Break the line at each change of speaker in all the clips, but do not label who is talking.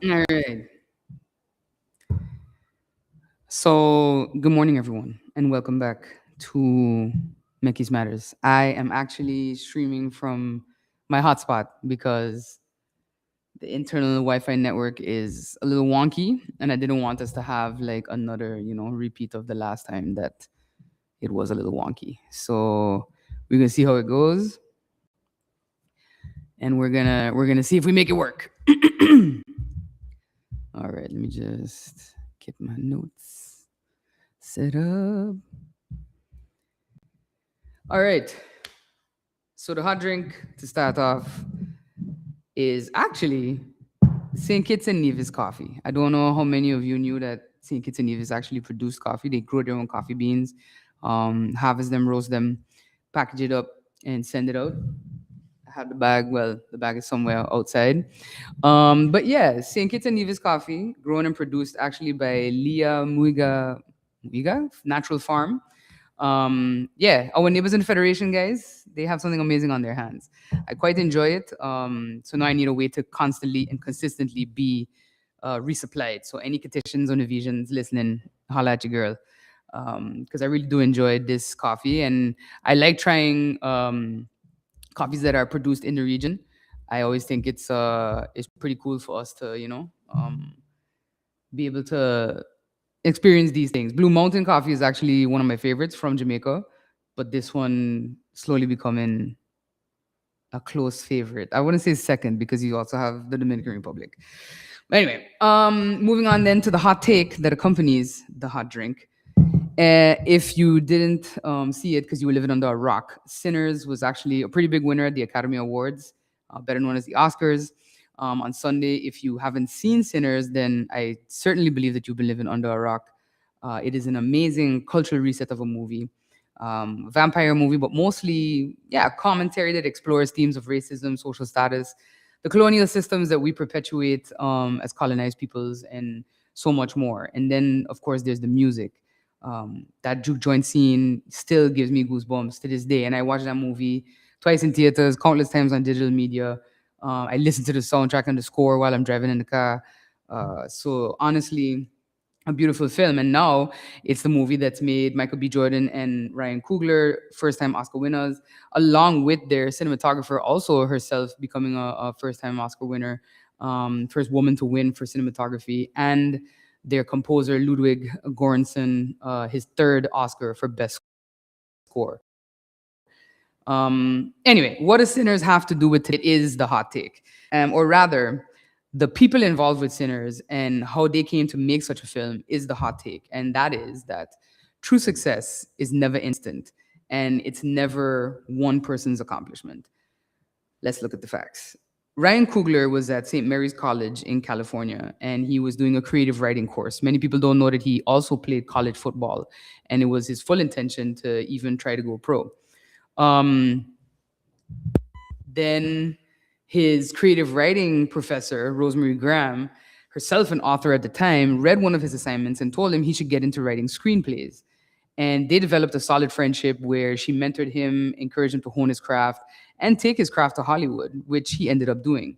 All right. So, good morning, everyone, and welcome back to Mickey's Matters. I am actually streaming from my hotspot because the internal Wi-Fi network is a little wonky, and I didn't want us to have like another, repeat of the last time that it was a little wonky. So we're gonna see how it goes, and we're gonna see if we make it work. All right, let me just get my notes set up. All right. So the hot drink to start off is actually St. Kitts and Nevis coffee. I don't know how many of you knew that St. Kitts and Nevis actually produce coffee. They grow their own coffee beans, harvest them, roast them, package it up, and send it out. I have the bag. Well, the bag is somewhere outside. But yeah, St. Kitts and Nevis coffee, grown and produced actually by Leah Muiga Natural Farm. Yeah, our neighbors in the Federation, guys, they have something amazing on their hands. I quite enjoy it. So now I need a way to constantly and consistently be resupplied. So any petitions or Nevisians listening, holla at your girl. Because I really do enjoy this coffee, and I like trying coffees that are produced in the region. I always think it's pretty cool for us to be able to experience these things. Blue Mountain coffee is actually one of my favorites from Jamaica, but this one slowly becoming a close favorite. I wouldn't say second because you also have the Dominican Republic. But anyway, moving on then to the hot take that accompanies the hot drink. If you didn't see it because you were living under a rock, Sinners was actually a pretty big winner at the Academy Awards, better known as the Oscars. On Sunday, if you haven't seen Sinners, then I certainly believe that you've been living under a rock. It is an amazing cultural reset of a movie, vampire movie, but mostly, yeah, commentary that explores themes of racism, social status, the colonial systems that we perpetuate as colonized peoples, and so much more. And then, of course, there's the music. That juke joint scene still gives me goosebumps to this day. And I watched that movie twice in theaters, countless times on digital media. I listen to the soundtrack and the score while I'm driving in the car. So honestly, a beautiful film. And now it's the movie that's made Michael B. Jordan and Ryan Coogler first-time Oscar winners, along with their cinematographer, also herself becoming a first-time Oscar winner, first woman to win for cinematography, and their composer Ludwig Göransson, his third Oscar for best score. Anyway, what does Sinners have to do with it is the hot take, or rather, the people involved with Sinners and how they came to make such a film is the hot take, and that is that true success is never instant, and it's never one person's accomplishment. Let's look at the facts. Ryan Coogler was at St. Mary's College in California, and he was doing a creative writing course. Many people don't know that he also played college football, and it was his full intention to even try to go pro. Um, then his creative writing professor, Rosemary Graham, herself an author at the time, read one of his assignments and told him he should get into writing screenplays. And they developed a solid friendship where she mentored him, encouraged him to hone his craft, and take his craft to Hollywood, which he ended up doing.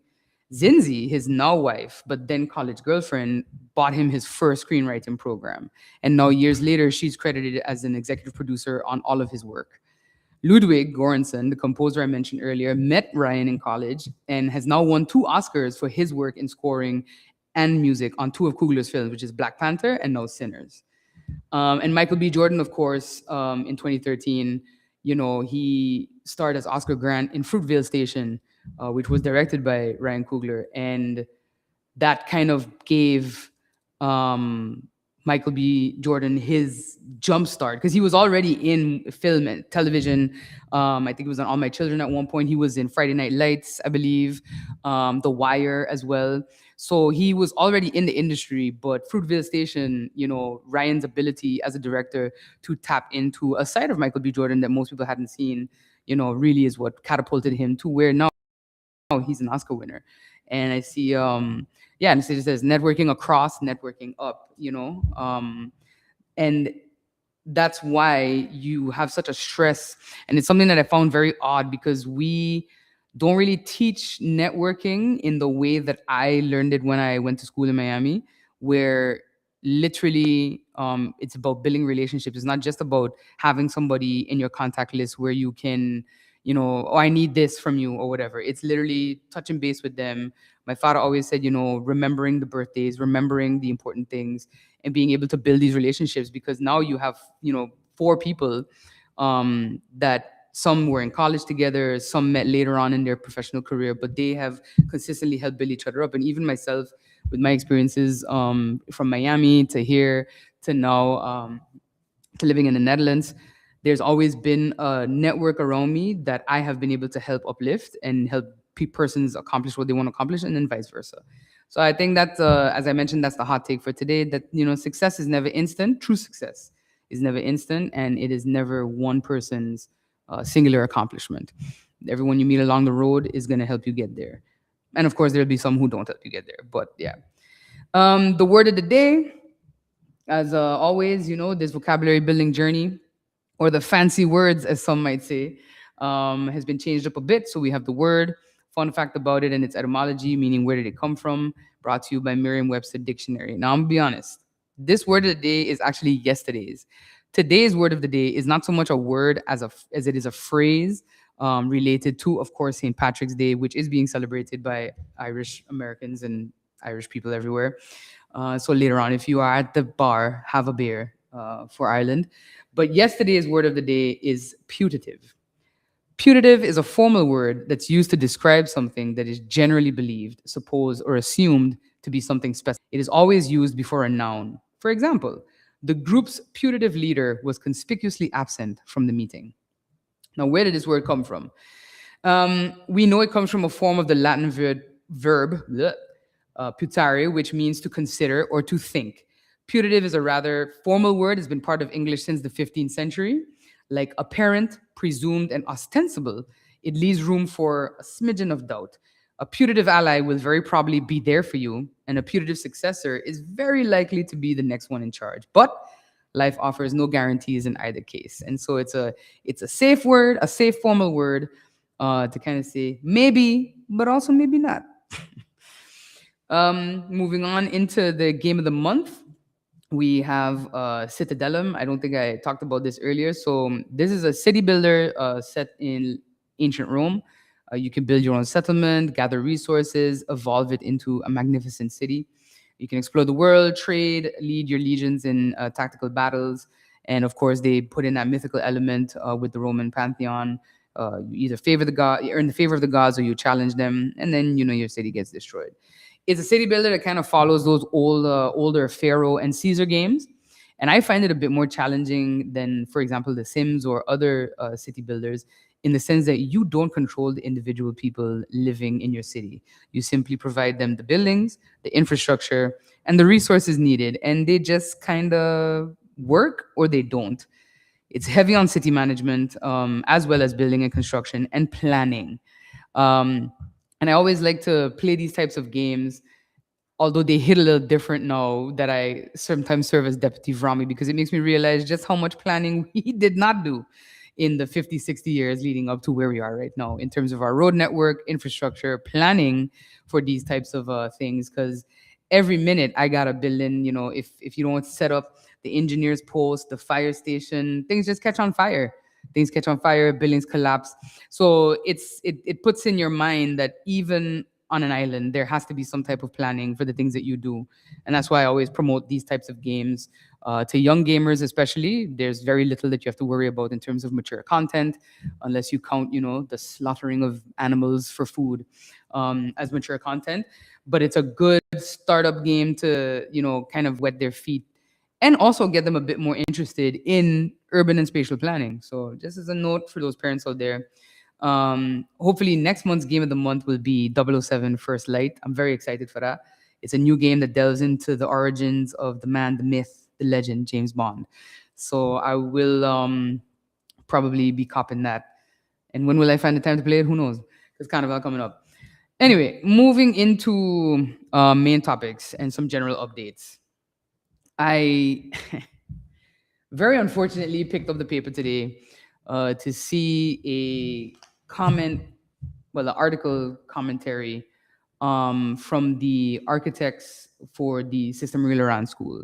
Zinzi, his now wife, but then college girlfriend, bought him his first screenwriting program. And now, years later, she's credited as an executive producer on all of his work. Ludwig Göransson, the composer I mentioned earlier, met Ryan in college and has now won 2 Oscars for his work in scoring and music on 2 of Coogler's films, which is Black Panther and now Sinners. And Michael B. Jordan, of course, in 2013, he starred as Oscar Grant in Fruitvale Station, which was directed by Ryan Coogler, and that kind of gave Michael B. Jordan his jump start because he was already in film and television. I think he was on All My Children at one point. He was in Friday Night Lights, I believe, The Wire as well. So he was already in the industry, but Fruitvale Station, Ryan's ability as a director to tap into a side of Michael B. Jordan that most people hadn't seen, really is what catapulted him to where now he's an Oscar winner. And I see, yeah, and it says networking across, networking up, and that's why you have such a stress. And it's something that I found very odd because we don't really teach networking in the way that I learned it when I went to school in Miami, where literally it's about building relationships. It's not just about having somebody in your contact list where you can, oh, I need this from you or whatever. It's literally touching base with them. My father always said, remembering the birthdays, remembering the important things, and being able to build these relationships, because now you have, four people that some were in college together, some met later on in their professional career, but they have consistently helped build each other up. And even myself, with my experiences from Miami to here to now, to living in the Netherlands, there's always been a network around me that I have been able to help uplift and help persons accomplish what they want to accomplish, and then vice versa. So I think that, as I mentioned, that's the hot take for today. That success is never instant. True success is never instant, and it is never one person's singular accomplishment. Everyone you meet along the road is going to help you get there, and of course, there'll be some who don't help you get there. But yeah, the word of the day, as always, this vocabulary building journey, or the fancy words, as some might say, has been changed up a bit. So we have the word, fun fact about it, and its etymology, meaning where did it come from, brought to you by Merriam-Webster Dictionary. Now, I'm going to be honest. This word of the day is actually yesterday's. Today's word of the day is not so much a word as it is a phrase related to, of course, St. Patrick's Day, which is being celebrated by Irish Americans and Irish people everywhere. So later on, if you are at the bar, have a beer for Ireland. But yesterday's word of the day is putative. Putative is a formal word that's used to describe something that is generally believed, supposed, or assumed to be something special. It is always used before a noun. For example, the group's putative leader was conspicuously absent from the meeting. Now, where did this word come from? We know it comes from a form of the Latin verb putare, which means to consider or to think. Putative is a rather formal word. It's been part of English since the 15th century. Like apparent, presumed, and ostensible, it leaves room for a smidgen of doubt. A putative ally will very probably be there for you, and a putative successor is very likely to be the next one in charge. But life offers no guarantees in either case. And so it's a safe word, a safe formal word to kind of say maybe, but also maybe not. Moving on into the game of the month, we have Citadellum. I don't think I talked about this earlier. So this is a city builder set in ancient Rome. You can build your own settlement, gather resources, evolve it into a magnificent city. You can explore the world, trade, lead your legions in tactical battles, and of course, they put in that mythical element with the Roman pantheon. You either favor the god, you earn the favor of the gods, or you challenge them, and then your city gets destroyed. It's a city builder that kind of follows those older Pharaoh and Caesar games, and I find it a bit more challenging than, for example, The Sims or other city builders, in the sense that you don't control the individual people living in your city. You simply provide them the buildings, the infrastructure, and the resources needed, and they just kind of work or they don't. It's heavy on city management, as well as building and construction and planning. Um, and I always like to play these types of games, although they hit a little different now that I sometimes serve as Deputy Vrami, because it makes me realize just how much planning we did not do in the 50, 60 years leading up to where we are right now in terms of our road network, infrastructure, planning for these types of things. Because every minute I got to build in, if you don't set up the engineer's post, the fire station, things just catch on fire. Things catch on fire, buildings collapse. So it puts in your mind that even on an island, there has to be some type of planning for the things that you do. And that's why I always promote these types of games to young gamers, especially. There's very little that you have to worry about in terms of mature content, unless you count, the slaughtering of animals for food as mature content. But it's a good startup game to, kind of wet their feet and also get them a bit more interested in urban and spatial planning. So just as a note for those parents out there, hopefully next month's game of the month will be 007 First Light. I'm very excited for that. It's a new game that delves into the origins of the man, the myth, the legend, James Bond. So I will probably be copping that. And when will I find the time to play it? Who knows? It's Carnival coming up. Anyway, moving into main topics and some general updates. I very unfortunately picked up the paper today to see a comment, well, an article commentary from the architects for the System Marie-Laurent School,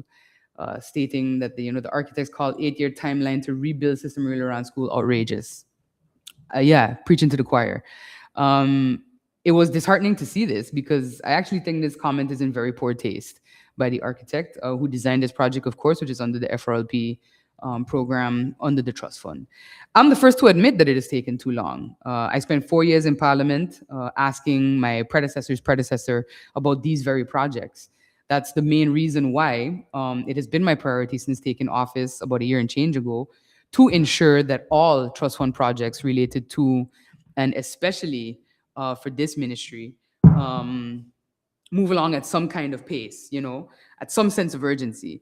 stating that the architects called 8-year timeline to rebuild System Marie-Laurent School outrageous. Yeah, preaching to the choir. Um, it was disheartening to see this because I actually think this comment is in very poor taste by the architect who designed this project, of course, which is under the FRLP program under the trust fund. I'm the first to admit that it has taken too long. I spent 4 years in Parliament asking my predecessor's predecessor about these very projects. That's the main reason why it has been my priority since taking office about a year and change ago to ensure that all trust fund projects related to, and especially for this ministry, um, move along at some kind of pace, at some sense of urgency,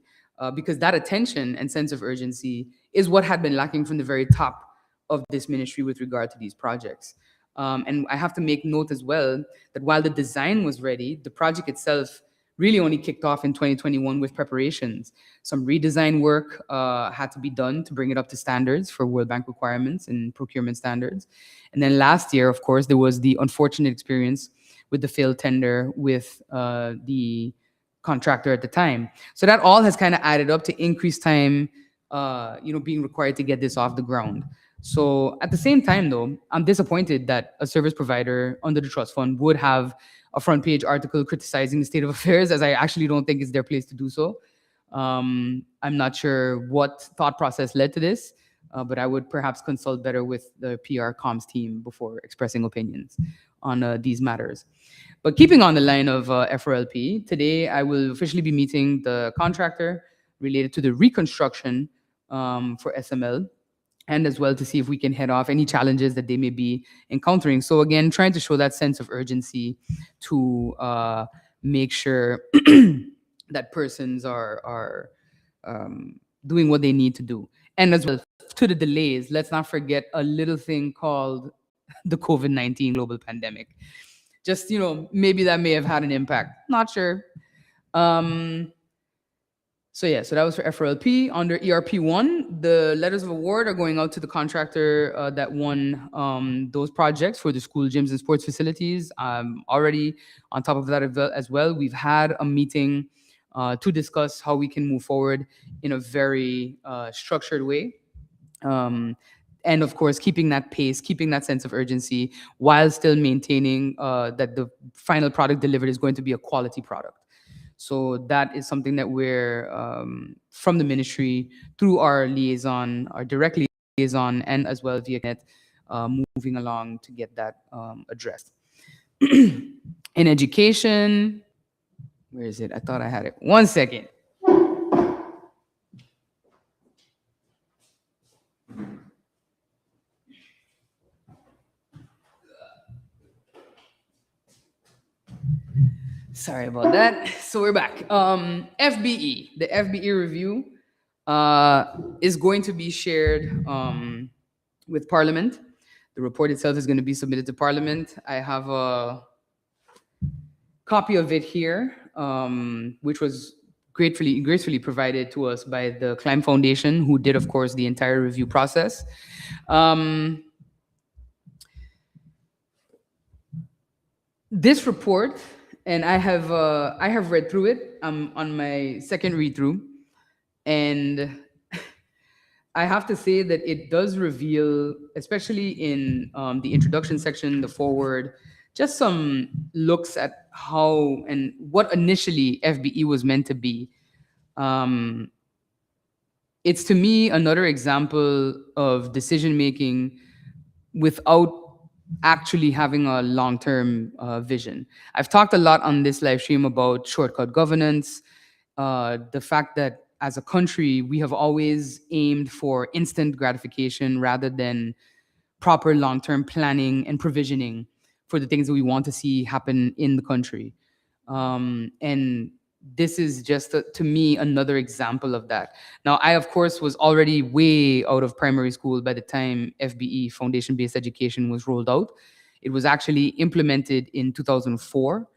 because that attention and sense of urgency is what had been lacking from the very top of this ministry with regard to these projects. And I have to make note as well that while the design was ready, the project itself really only kicked off in 2021 with preparations. Some redesign work had to be done to bring it up to standards for World Bank requirements and procurement standards. And then last year, of course, there was the unfortunate experience with the failed tender with the contractor at the time. So that all has kind of added up to increased time, being required to get this off the ground. So at the same time, though, I'm disappointed that a service provider under the trust fund would have a front page article criticizing the state of affairs, as I actually don't think it's their place to do so. I'm not sure what thought process led to this, but I would perhaps consult better with the PR comms team before expressing opinions on these matters. But keeping on the line of FRLP, today I will officially be meeting the contractor related to the reconstruction for SML, and as well to see if we can head off any challenges that they may be encountering. So again, trying to show that sense of urgency to make sure that persons are doing what they need to do. And as well to the delays, let's not forget a little thing called the COVID-19 global pandemic. Just, maybe that may have had an impact. Not sure. So that was for FRLP. Under ERP1, the letters of award are going out to the contractor that won those projects for the school gyms and sports facilities. Already on top of that as well, we've had a meeting to discuss how we can move forward in a very structured way. And of course, keeping that pace, keeping that sense of urgency, while still maintaining that the final product delivered is going to be a quality product. So that is something that we're, from the ministry, through our liaison, our direct liaison, and as well via net, moving along to get that addressed. In education, where is it? I thought I had it. 1 second. Sorry about that. So we're back. FBE, the FBE review is going to be shared with Parliament. The report itself is going to be submitted to Parliament. I have a copy of it here, which was gracefully provided to us by the Climb Foundation, who did, of course, the entire review process. This report, and I have read through it. I'm on my second read through, and I have to say that it does reveal, especially in the introduction section, the foreword, just some looks at how and what initially FBE was meant to be. It's to me another example of decision making without actually having a long-term vision. I've talked a lot on this live stream about shortcut governance, the fact that as a country, we have always aimed for instant gratification rather than proper long-term planning and provisioning for the things that we want to see happen in the country. And this is just, to me, another example of that. Now, I, of course, was already way out of primary school by the time FBE, foundation-based education, was rolled out. It was actually implemented in 2004.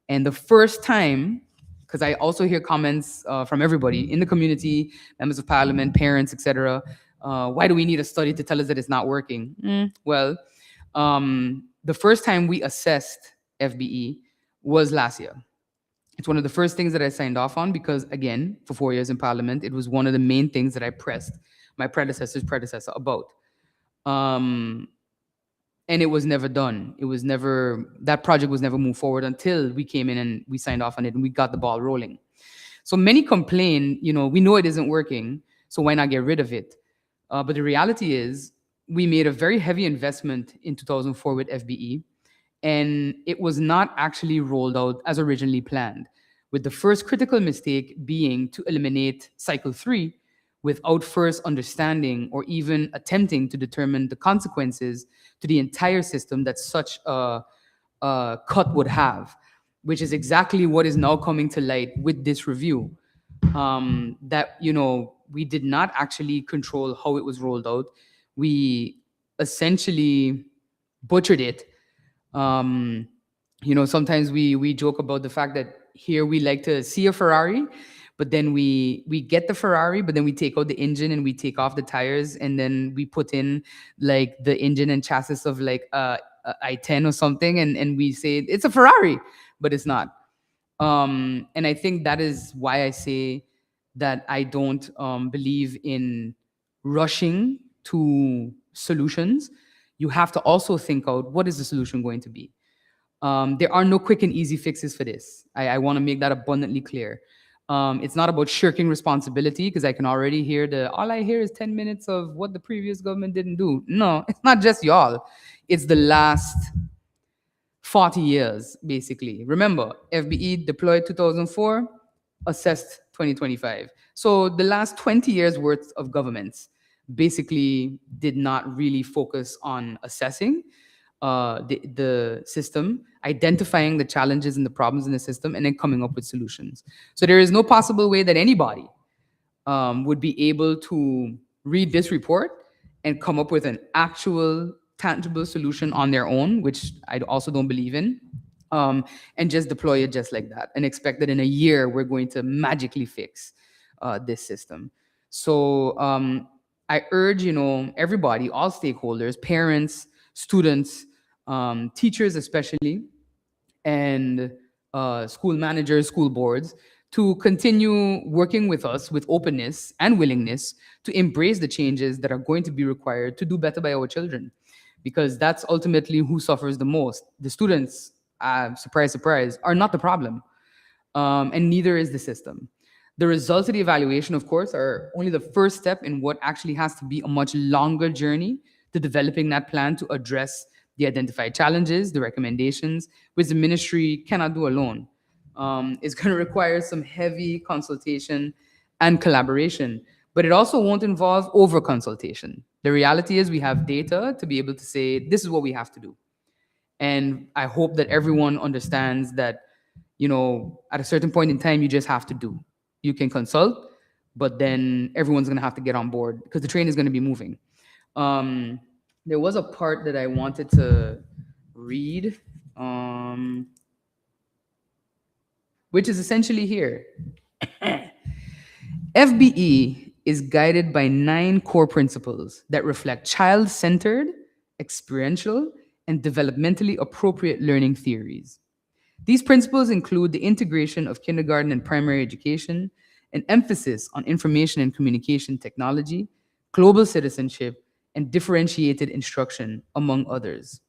And the first time, because I also hear comments from everybody in the community, members of parliament, parents, etc. Why do we need a study to tell us that it's not working? Well, the first time we assessed FBE was last year. It's one of the first things that I signed off on because, again, for 4 years in Parliament, it was one of the main things that I pressed my predecessor's predecessor about. and it was never done. It was never that project was never moved forward until we came in and we signed off on it and we got the ball rolling. So many complain, we know it isn't working, so why not get rid of it? But the reality is, we made a very heavy investment in 2004 with FBE, and it was not actually rolled out as originally planned, with the first critical mistake being to eliminate cycle three without first understanding or even attempting to determine the consequences to the entire system that such a cut would have, which is exactly what is now coming to light with this review. That we did not actually control how it was rolled out. We essentially butchered it. um, Sometimes we joke about the fact that here we like to see a Ferrari, but then we get the Ferrari, but then we take out the engine and we take off the tires, and then we put in like the engine and chassis of like a i10 or something, and we say it's a Ferrari, but it's not. And I think that is why I say that I don't believe in rushing to solutions. You have to also think out, what is the solution going to be? There are no quick and easy fixes for this. I want to make that abundantly clear. It's not about shirking responsibility, because I can already hear all I hear is 10 minutes of what the previous government didn't do. No, it's not just y'all. It's the last 40 years, basically. Remember, FBE deployed 2004, assessed 2025. So the last 20 years worth of governments basically did not really focus on assessing the system, identifying the challenges and the problems in the system, and then coming up with solutions. So there is no possible way that anybody would be able to read this report and come up with an actual tangible solution on their own, which I also don't believe in, and just deploy it just like that and expect that in a year we're going to magically fix this system. So I urge, everybody, all stakeholders, parents, students, teachers especially, and school managers, school boards, to continue working with us with openness and willingness to embrace the changes that are going to be required to do better by our children. Because that's ultimately who suffers the most. The students, surprise, surprise, are not the problem, and neither is the system. The results of the evaluation, of course, are only the first step in what actually has to be a much longer journey to developing that plan to address the identified challenges, the recommendations, which the ministry cannot do alone. It's going to require some heavy consultation and collaboration, but it also won't involve over consultation. The reality is, we have data to be able to say, this is what we have to do. And I hope that everyone understands that, at a certain point in time, you just have to do. You can consult, but then everyone's going to have to get on board because the train is going to be moving. Um, there was a part that I wanted to read, which is essentially here. FBE is guided by 9 core principles that reflect child centered, experiential, and developmentally appropriate learning theories. These principles include the integration of kindergarten and primary education, an emphasis on information and communication technology, global citizenship, and differentiated instruction, among others.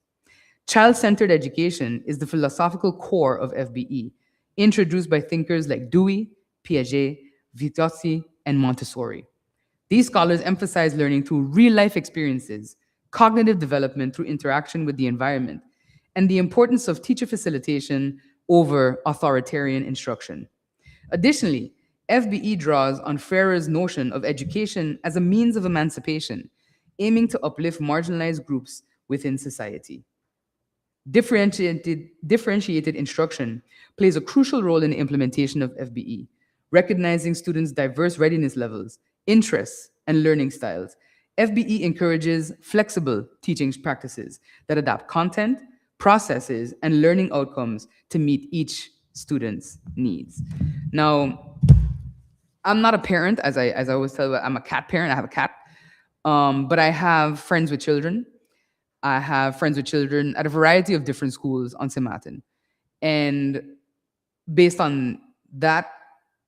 Child centered education is the philosophical core of FBE, introduced by thinkers like Dewey, Piaget, Vygotsky, and Montessori. These scholars emphasize learning through real life experiences, cognitive development through interaction with the environment, and the importance of teacher facilitation over authoritarian instruction. Additionally, FBE draws on Frere's notion of education as a means of emancipation, aiming to uplift marginalized groups within society. Differentiated instruction plays a crucial role in the implementation of FBE, recognizing students' diverse readiness levels, interests, and learning styles. FBE encourages flexible teaching practices that adapt content, processes, and learning outcomes to meet each student's needs. Now, I'm not a parent, as I always tell you, I'm a cat parent. I have a cat, but I have friends with children. I have friends with children at a variety of different schools on St. Martin. And based on that,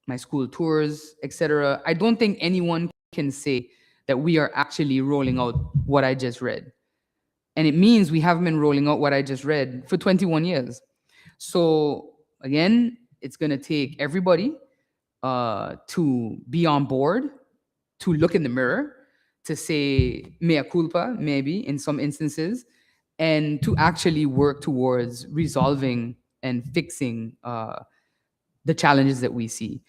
my school tours, etc., I don't think anyone can say that we are actually rolling out what I just read. And it means we haven't been rolling out what I just read for 21 years. So again, it's going to take everybody to be on board, to look in the mirror, to say mea culpa, maybe in some instances, and to actually work towards resolving and fixing the challenges that we see.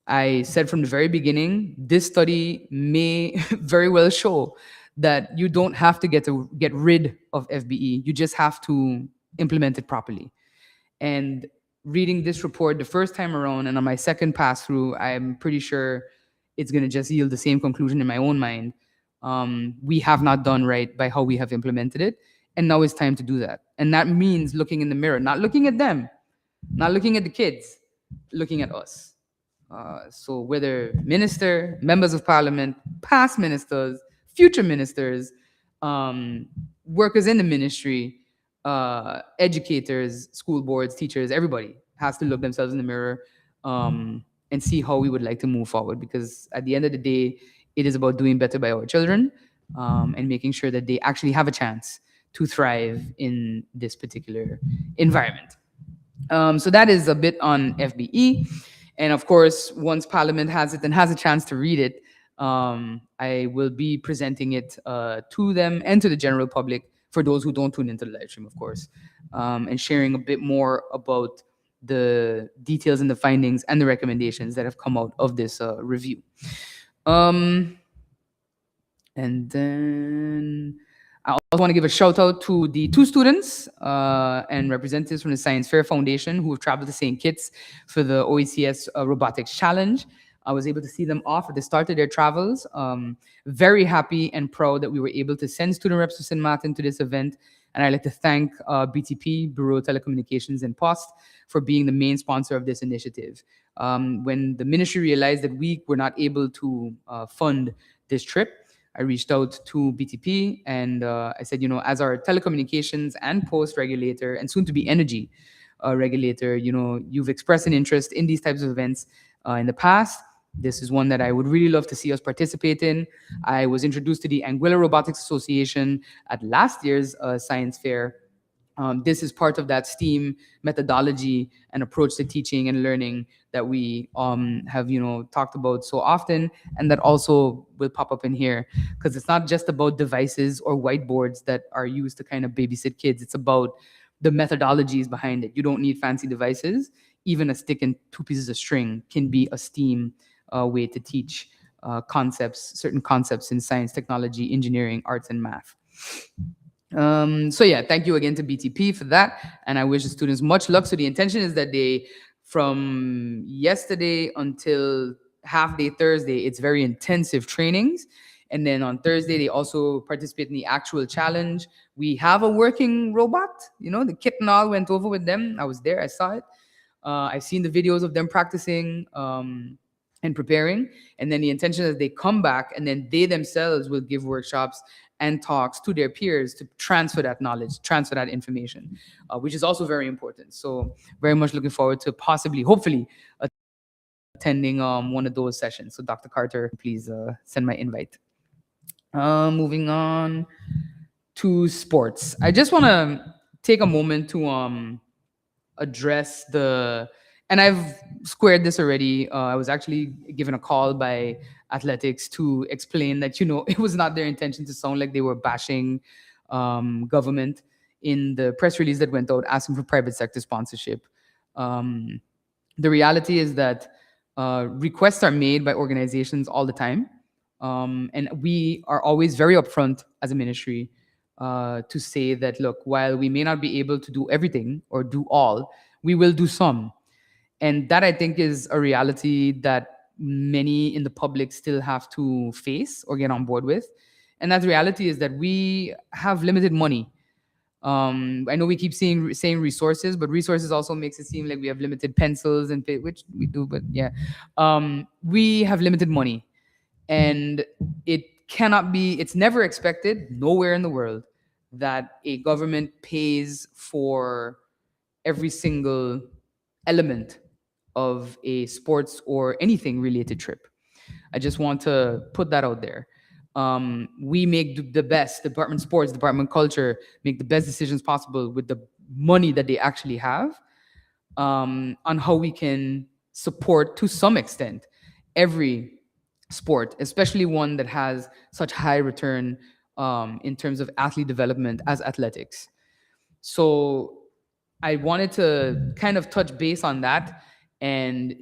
I said from the very beginning, this study may very well show that you don't have to get rid of FBE. You just have to implement it properly. And reading this report the first time around and on my second pass through, I'm pretty sure it's going to just yield the same conclusion in my own mind. We have not done right by how we have implemented it. And now it's time to do that. And that means looking in the mirror, not looking at them, not looking at the kids, looking at us. So whether minister, members of parliament, past ministers, future ministers, workers in the ministry, educators, school boards, teachers, everybody has to look themselves in the mirror and see how we would like to move forward. Because at the end of the day, it is about doing better by our children and making sure that they actually have a chance to thrive in this particular environment. So that is a bit on FBE. And of course, once Parliament has it and has a chance to read it, I will be presenting it to them and to the general public for those who don't tune into the live stream, of course, and sharing a bit more about the details and the findings and the recommendations that have come out of this review. And then I also want to give a shout out to the two students and representatives from the Science Fair Foundation who have traveled to St. Kitts for the OECS Robotics Challenge. I was able to see them off at the start of their travels. Very happy and proud that we were able to send student reps to St. Martin to this event. And I'd like to thank BTP, Bureau of Telecommunications and Post, for being the main sponsor of this initiative. When the ministry realized that we were not able to fund this trip, I reached out to BTP and I said, as our telecommunications and post regulator and soon to be energy regulator, you've expressed an interest in these types of events in the past. This is one that I would really love to see us participate in. I was introduced to the Anguilla Robotics Association at last year's science fair. This is part of that STEAM methodology and approach to teaching and learning that we have, talked about so often, and that also will pop up in here because it's not just about devices or whiteboards that are used to kind of babysit kids. It's about the methodologies behind it. You don't need fancy devices. Even a stick and two pieces of string can be a STEAM way to teach certain concepts in science, technology, engineering, arts, and math. So yeah, thank you again to BTP for that. And I wish the students much luck. So the intention is that they, from yesterday until half day Thursday, it's very intensive trainings. And then on Thursday, they also participate in the actual challenge. We have a working robot, the kit and all went over with them. I was there, I saw it. I've seen the videos of them practicing and preparing. And then the intention is they come back and then they themselves will give workshops and talks to their peers to transfer that knowledge, transfer that information, which is also very important. So very much looking forward to hopefully attending one of those sessions. So Dr. Carter, please send my invite. Moving on to sports. I just want to take a moment to address and I've squared this already. I was actually given a call by athletics to explain that, it was not their intention to sound like they were bashing government in the press release that went out asking for private sector sponsorship. The reality is that requests are made by organizations all the time. And we are always very upfront as a ministry to say that, look, while we may not be able to do everything or do all, we will do some. And that, I think, is a reality that many in the public still have to face or get on board with. And that reality is that we have limited money. I know we keep saying resources, but resources also makes it seem like we have limited pencils and which we do, but yeah. We have limited money. And it's never expected, nowhere in the world, that a government pays for every single element of a sports or anything related trip. I just want to put that out there. We make the best department sports, department culture, make the best decisions possible with the money that they actually have, on how we can support to some extent every sport, especially one that has such high return in terms of athlete development as athletics. So I wanted to kind of touch base on that and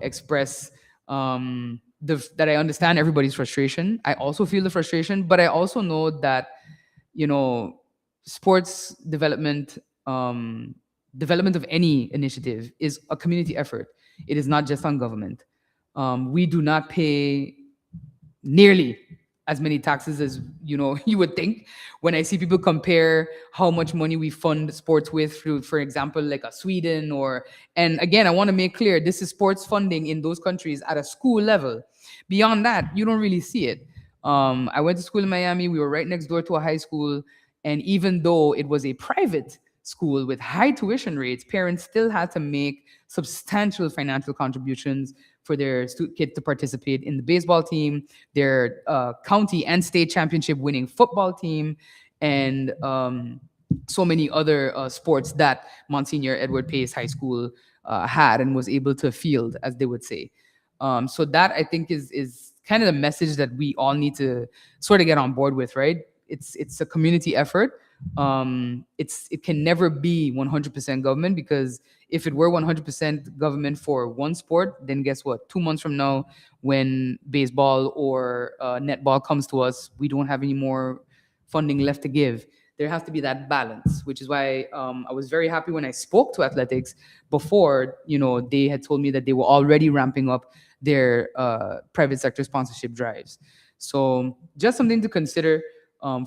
express that I understand everybody's frustration. I also feel the frustration, but I also know that you know sports development, development of any initiative is a community effort. It is not just on government. We do not pay nearly as many taxes as you would think. When I see people compare how much money we fund sports with through, for example, like a Sweden, or and again, I want to make clear this is sports funding in those countries at a school level. Beyond that, you don't really see it. I went to school in Miami. We were right next door to a high school, and even though it was a private school with high tuition rates, parents still had to make substantial financial contributions for their kid to participate in the baseball team, their county and state championship winning football team, and so many other sports that Monsignor Edward Pace High School had and was able to field, as they would say. So that, I think, is kind of the message that we all need to sort of get on board with, right? It's a community effort. It can never be 100% government, because if it were 100% government for one sport, then guess what? 2 months from now, when baseball or netball comes to us, we don't have any more funding left to give. There has to be that balance, which is why I was very happy when I spoke to athletics before. They had told me that they were already ramping up their private sector sponsorship drives. So just something to consider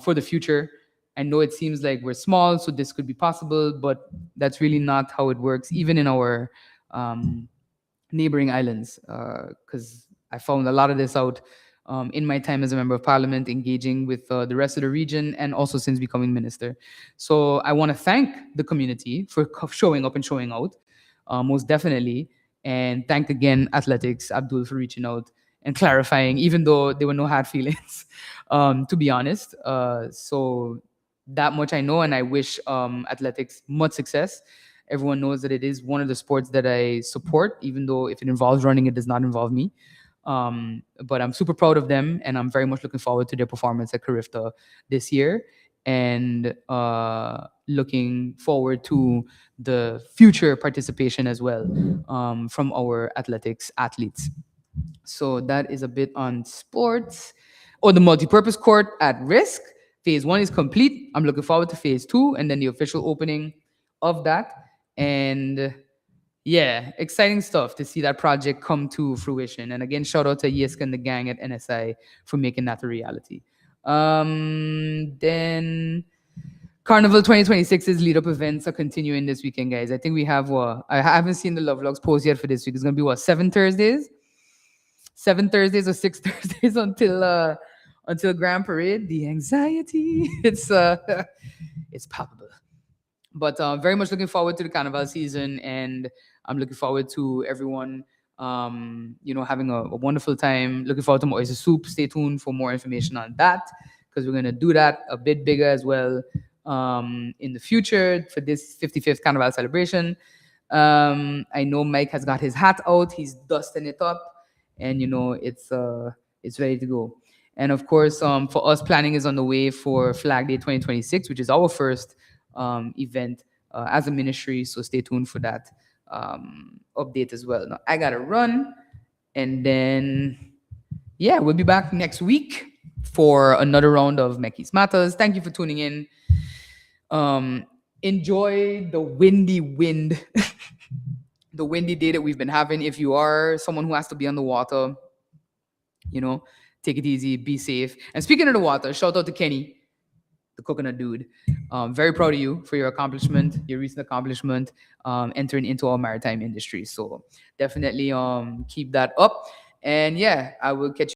for the future. I know it seems like we're small, so this could be possible, but that's really not how it works, even in our um, neighboring islands. Because I found a lot of this out in my time as a member of parliament, engaging with the rest of the region, and also since becoming minister. So I want to thank the community for showing up and showing out, most definitely. And thank again Athletics, Abdul, for reaching out and clarifying, even though there were no hard feelings, to be honest. So that much I know, and I wish athletics much success. Everyone knows that it is one of the sports that I support, even though if it involves running, it does not involve me. But I'm super proud of them, and I'm very much looking forward to their performance at Carifta this year, and looking forward to the future participation as well, from our athletics athletes. So that is a bit on sports. Oh, the multi-purpose court at risk. Phase one is complete. I'm looking forward to phase two, and then the official opening of that. And yeah, exciting stuff to see that project come to fruition. And again, shout out to Yisk and the gang at NSI for making that a reality. Then Carnival 2026's lead up events are continuing this weekend, guys. I think we have what? I haven't seen the Love Logs post yet for this week. It's gonna be what, 7 Thursdays? 7 Thursdays or 6 Thursdays until Grand Parade. The anxiety, it's palpable. But very much looking forward to the Carnival season, and I'm looking forward to everyone, having a wonderful time. Looking forward to more oyster soup. Stay tuned for more information on that, because we're gonna do that a bit bigger as well in the future for this 55th Carnival celebration. I know Mike has got his hat out. He's dusting it up, and it's ready to go. And of course, for us, planning is on the way for Flag Day 2026, which is our first event as a ministry. So stay tuned for that update as well. Now I gotta run, and then yeah, we'll be back next week for another round of Mekis Matters. Thank you for tuning in. Enjoy the windy wind, the windy day that we've been having. If you are someone who has to be on the water, take it easy, be safe. And speaking of the water, shout out to Kenny, the coconut dude. Very proud of you for your accomplishment, your recent accomplishment, entering into our maritime industry. So definitely keep that up. And yeah, I will catch